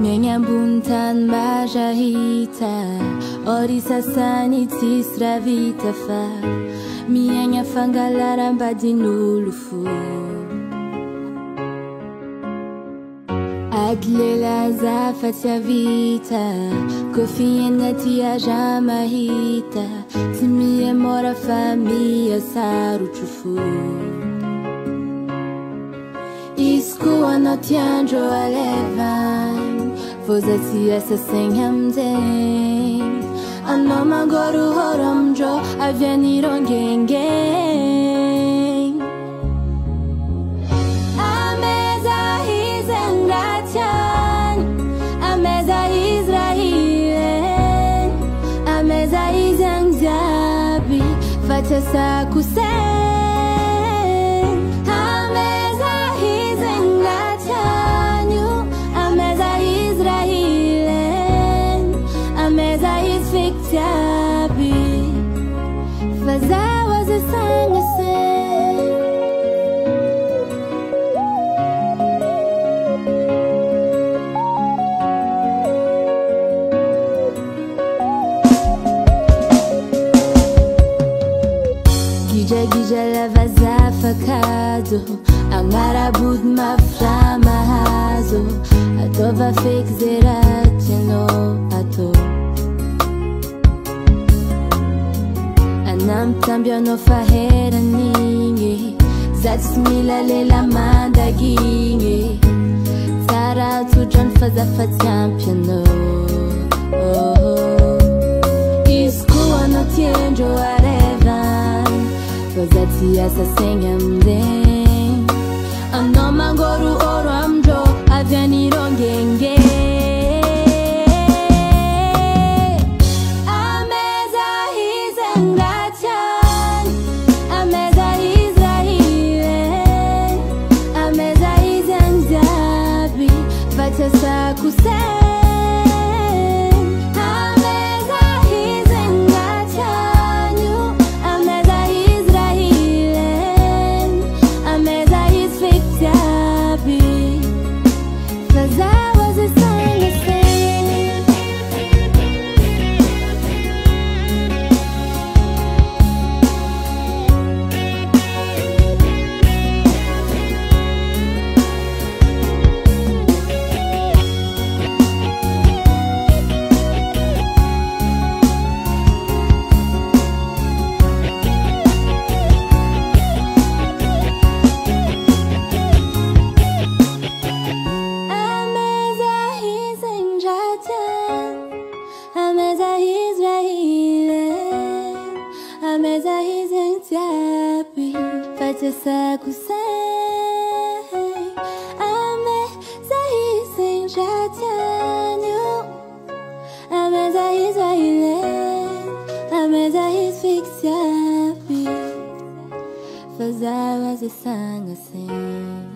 Mianyambuntan majahita Orisa sani tisra vita fa Mianya fangalaran badinulufu Adlela zafatia vita Kofienga tia jamahita Timie mora famia saru chufu Isku anotianjo alevan Fozati essa sem hamden Anoma goru horomjo Avianiron gengeng Ameza hizengratian Ameza Israelen Ameza hizengzabi Fatesa kusen Ameza hizengratian Ameza Israelen Ameza hizfiktiabi Fazawas a sang a sing Gija lava zafakado Angarabud maframa hazo Atova fake zeratino ato Anam tambiono fahera ninge Zatsmila lela manda ginge Tara tu John fazafa champiano Isku ano tienjo arevan Fazati essa senhamden Anoma goru oramjo Avianiron genge Ameza hizengratian Ameza Israelen Ameza hizengzabi Vatesa kusen Ameza hizengratian Ameza Israelen Ameza hizfiktiabi Fazawas a sang a sing Ameza hizengratian Ameza Israelen Ameza hizengzabi Fatesa kusen Ameza hizengratian Ameza Israelen Ameza hizfiktiabi Fazawas a sang a sing